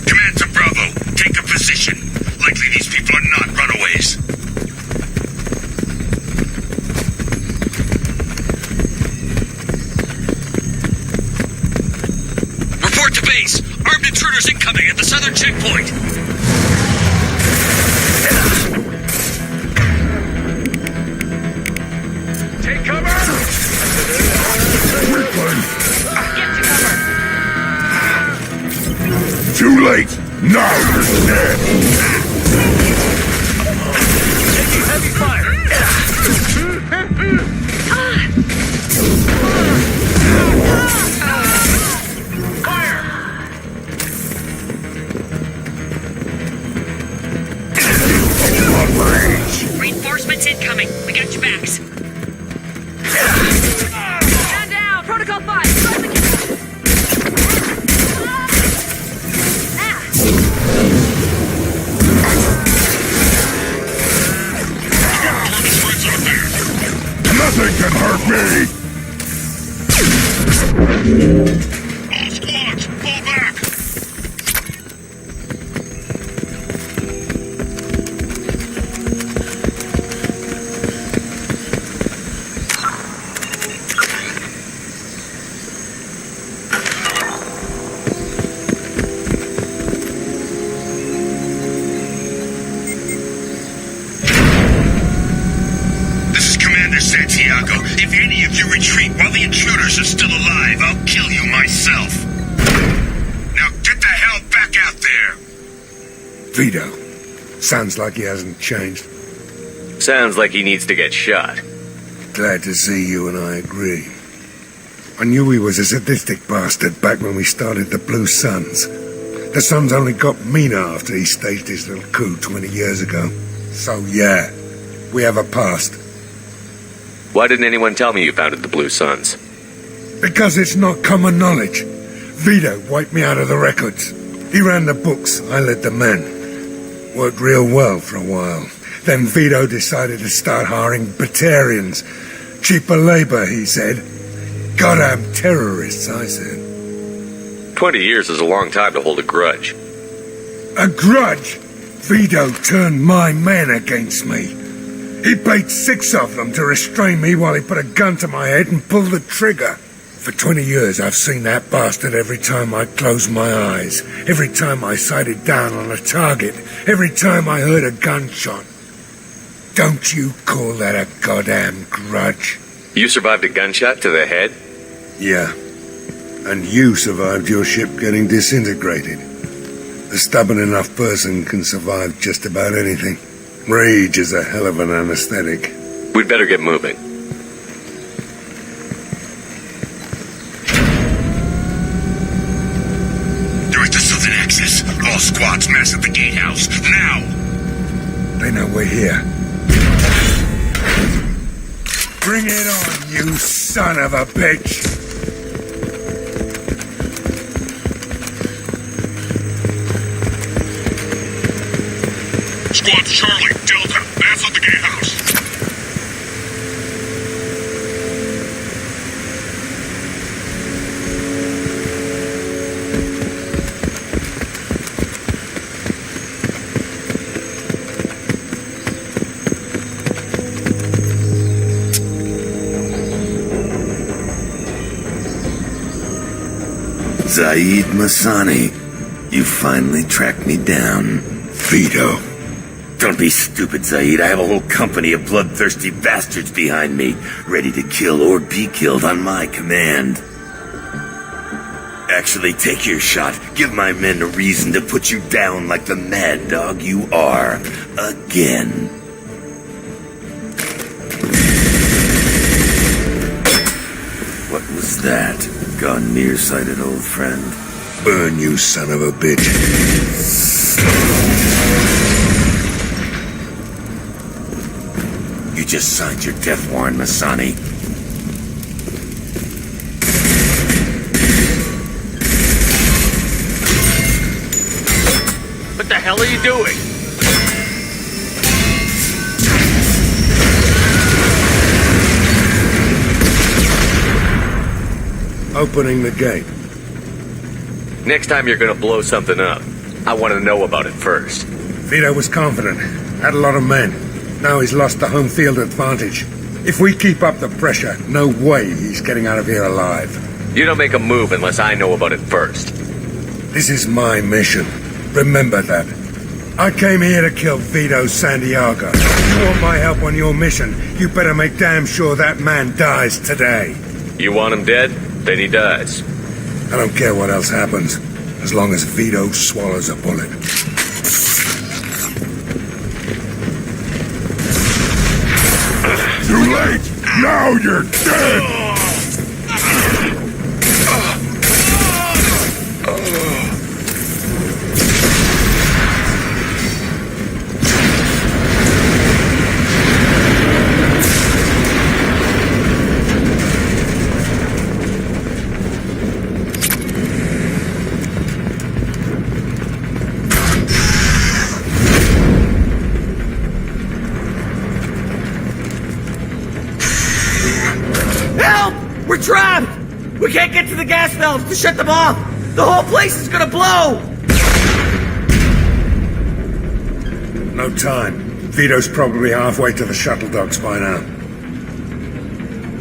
Command to Bravo. Take a position. Likely these people are not runaways. Report to base. Armed intruders incoming at the southern checkpoint. Take cover! Get to cover! Too late! Now you're dead! Taking heavy fire! Reinforcements incoming. We got your backs. Stand down! Protocol 5! Close the Nothing can hurt me! All squads, fall back! Santiago, if any of you retreat while the intruders are still alive, I'll kill you myself. Now get the hell back out there! Vito. Sounds like he hasn't changed. Sounds like he needs to get shot. Glad to see you and I agree. I knew he was a sadistic bastard back when we started the Blue Suns. The Suns only got meaner after he staged his little coup 20 years ago. So yeah, we have a past. Why didn't anyone tell me you founded the Blue Suns? Because it's not common knowledge. Vito wiped me out of the records. He ran the books, I led the men. Worked real well for a while. Then Vito decided to start hiring Batarians. Cheaper labor, he said. Goddamn terrorists, I said. 20 years is a long time to hold a grudge. A grudge? Vito turned my men against me. He paid 6 of them to restrain me while he put a gun to my head and pulled the trigger. For 20 years, I've seen that bastard every time I closed my eyes, every time I sighted down on a target, every time I heard a gunshot. Don't you call that a goddamn grudge? You survived a gunshot to the head? Yeah. And you survived your ship getting disintegrated. A stubborn enough person can survive just about anything. Rage is a hell of an anesthetic. We'd better get moving. They're at the southern axis. All squads mass at the gatehouse. Now! They know we're here. Bring it on, you son of a bitch! Squad Charlie, Delta, mass at the gatehouse. Zaid Masani, you finally tracked me down. Vito. Don't be stupid, Zaid. I have a whole company of bloodthirsty bastards behind me, ready to kill or be killed on my command. Actually, take your shot. Give my men a reason to put you down like the mad dog you are. Again. was that? Gone nearsighted, old friend. Burn, you son of a bitch. You just signed your death warrant, Masani. What the hell are you doing? Opening the gate. Next time you're gonna blow something up, I want to know about it first. Vito was confident. Had a lot of men. Now he's lost the home field advantage. If we keep up the pressure, no way he's getting out of here alive. You don't make a move unless I know about it first. This is my mission. Remember that. I came here to kill Vito Santiago. If you want my help on your mission, you better make damn sure that man dies today. You want him dead? Then he dies. I don't care what else happens, as long as Vito swallows a bullet. Too late! Now you're dead! We're trapped! We can't get to the gas valves to shut them off! The whole place is gonna blow! No time. Vito's probably halfway to the shuttle docks by now.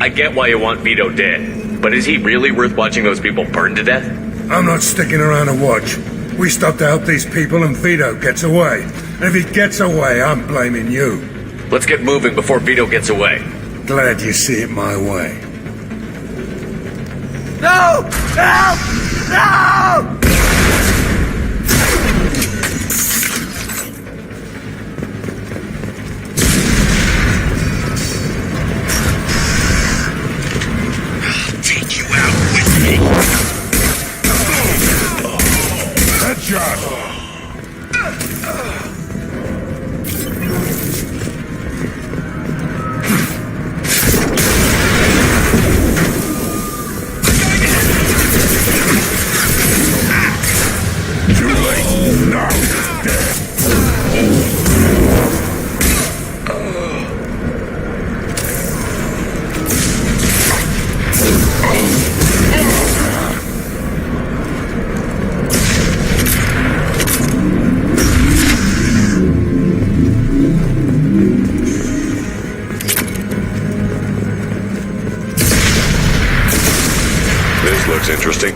I get why you want Vito dead, but is he really worth watching those people burn to death? I'm not sticking around to watch. We stop to help these people and Vito gets away. And if he gets away, I'm blaming you. Let's get moving before Vito gets away. Glad you see it my way. No! Help! No! I'll take you out with me. Headshot! This looks interesting.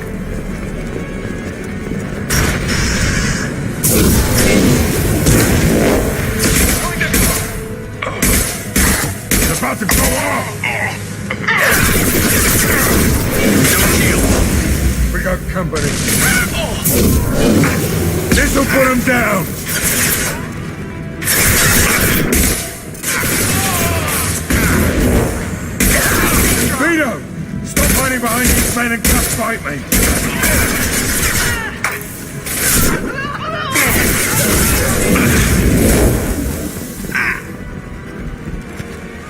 It's about to go off! We got company. This'll put him down. Vito! Stop hiding behind these men and come fight me.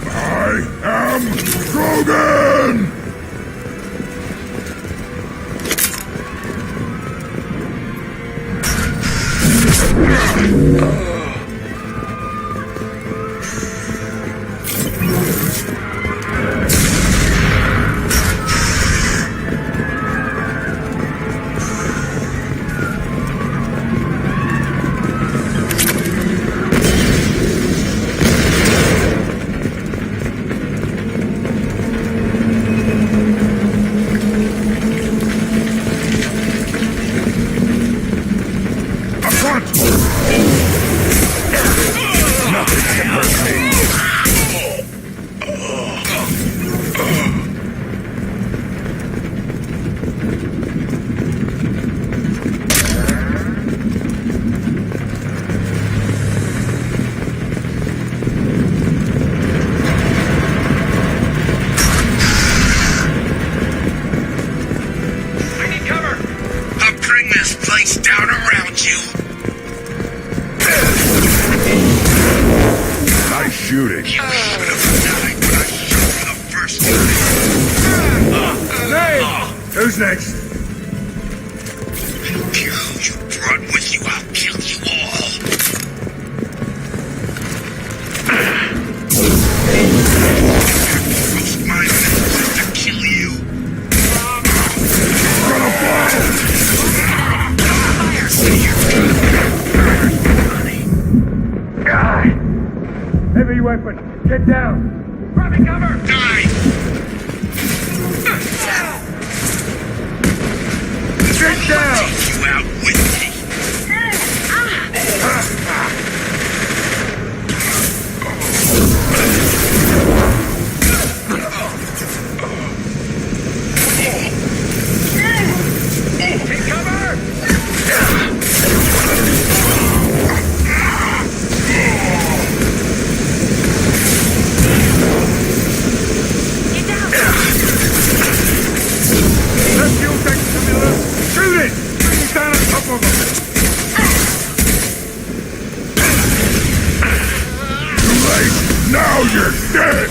I am Krogan! Who's next? You brought with you, I'll kill you all. Trust my men to kill you. Heavy weapon. Get down. Grabbing cover. Die! Get down. Take you out with me. Take cover. Let's fuel tank, Camilla. Shoot it! Bring it down on top of them. Too late. Now you're dead.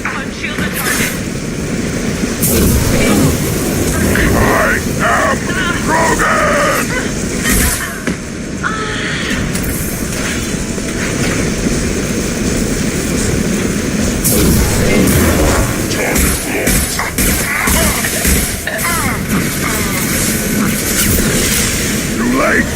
Unshield the target. I am Rogan. Too late.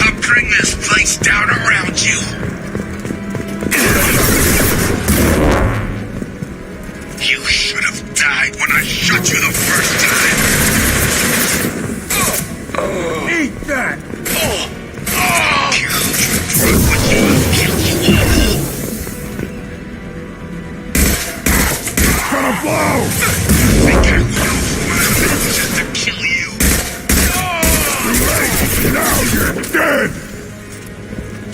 I'll bring this place down around you. You should have died when I shot you the first time. Eat that. Run with you, I'll kill you all. Gonna blow. Think I want my men just to kill you. Too late. Now you're dead.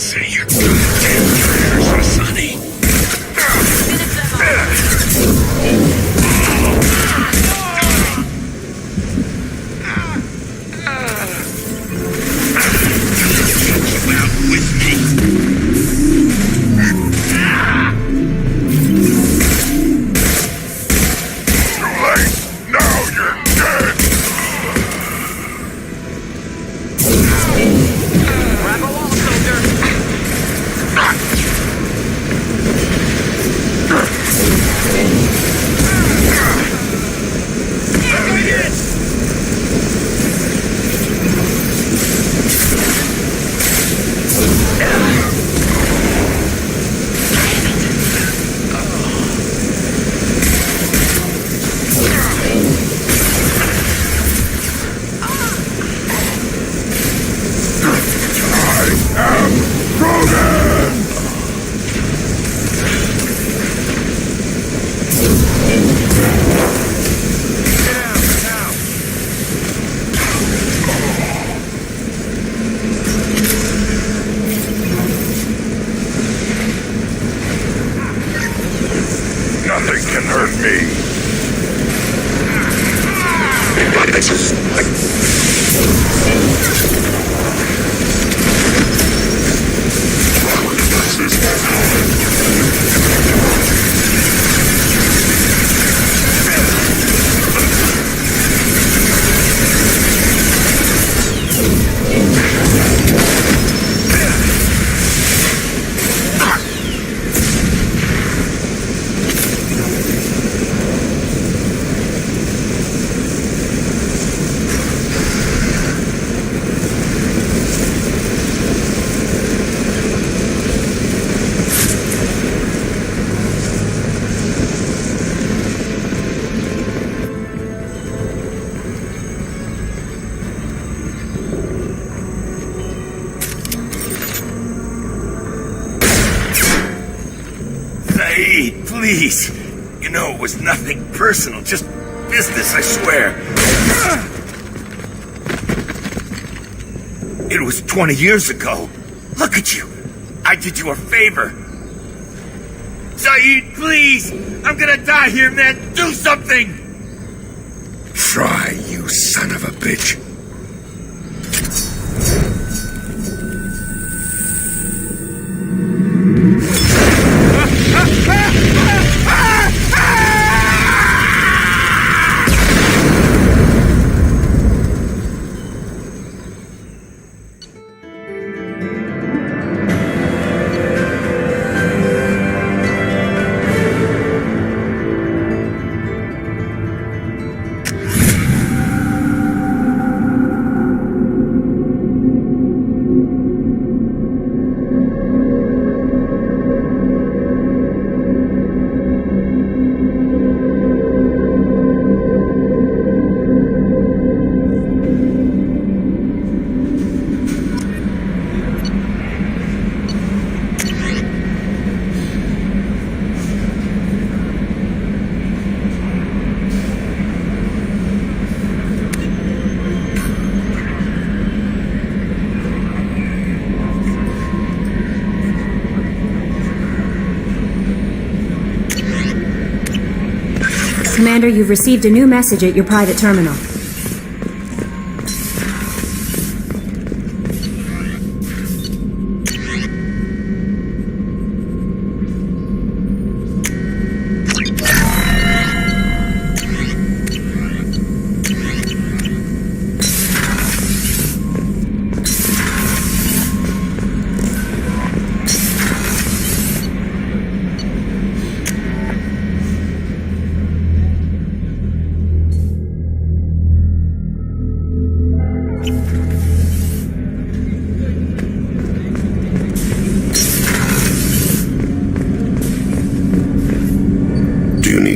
Say your goddamn prayers, Sonny. Take you out with me. Too late. Now you're dead. Grab a wall, soldier. Nothing can hurt me. Saeed, please. You know it was nothing personal, just business, I swear. It was 20 years ago. Look at you. I did you a favor. Saeed, please! I'm gonna die here, man! Do something! Try, you son of a bitch. Commander, you've received a new message at your private terminal.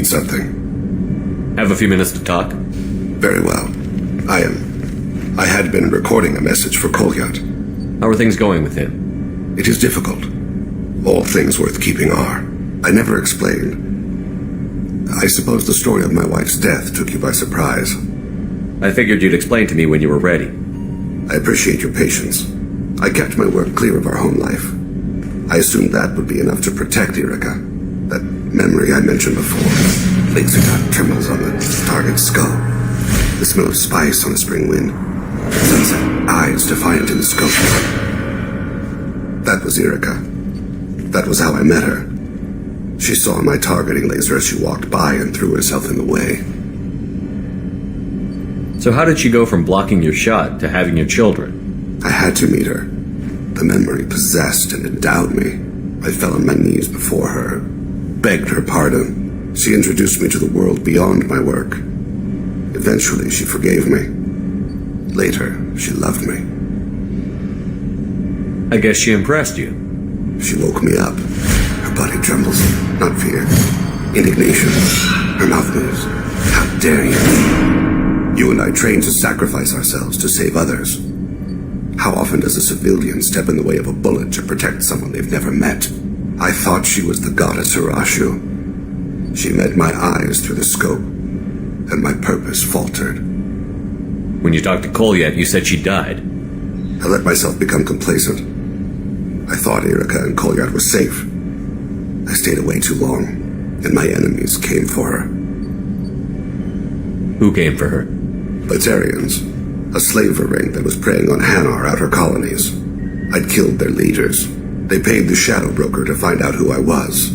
Something. Have a few minutes to talk? Very well. I had been recording a message for Kolyat. How are things going with him? It is difficult. All things worth keeping are. I never explained. I suppose the story of my wife's death took you by surprise. I figured you'd explain to me when you were ready. I appreciate your patience. I kept my work clear of our home life. I assumed that would be enough to protect Erica. That memory I mentioned before. Laser dot trembles on the target's skull. The smell of spice on a spring wind. Sunset eyes defiant in the scope. That was Erica. That was how I met her. She saw my targeting laser as she walked by and threw herself in the way. So how did she go from blocking your shot to having your children? I had to meet her. The memory possessed and endowed me. I fell on my knees before her, begged her pardon. She introduced me to the world beyond my work. Eventually, she forgave me. Later, she loved me. I guess she impressed you. She woke me up. Her body trembles. Not fear. Indignation. Her mouth moves. How dare you? You and I trained to sacrifice ourselves to save others. How often does a civilian step in the way of a bullet to protect someone they've never met? I thought she was the goddess Hirashu. She met my eyes through the scope, and my purpose faltered. When you talked to Kolyat, you said she died. I let myself become complacent. I thought Erica and Kolyat were safe. I stayed away too long, and my enemies came for her. Who came for her? Batarians, a slaver ring that was preying on Hanar outer colonies. I'd killed their leaders. They paid the shadow broker to find out who I was.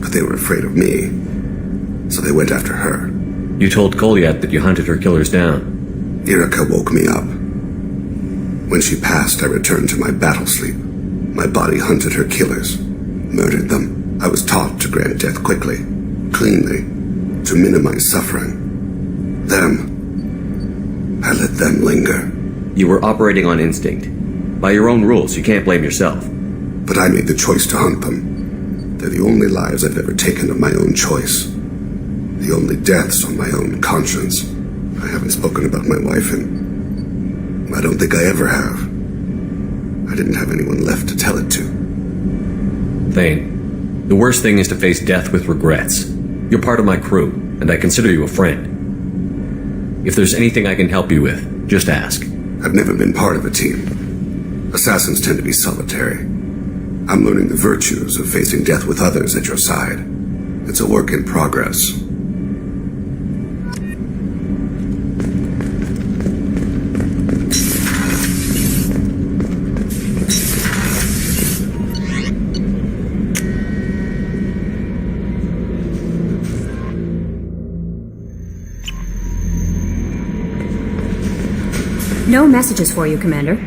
But they were afraid of me, so they went after her. You told Kolyat that you hunted her killers down. Erica woke me up. When she passed, I returned to my battle sleep. My body hunted her killers, murdered them. I was taught to grant death quickly, cleanly, to minimize suffering. I let them linger. You were operating on instinct. By your own rules, you can't blame yourself. But I made the choice to hunt them. They're the only lives I've ever taken of my own choice. The only deaths on my own conscience. I haven't spoken about my wife, and I don't think I ever have. I didn't have anyone left to tell it to. Thane, The worst thing is to face death with regrets. You're part of my crew, and I consider you a friend. If there's anything I can help you with, just ask. I've never been part of a team. Assassins tend to be solitary. I'm learning the virtues of facing death with others at your side. It's a work in progress. No messages for you, Commander.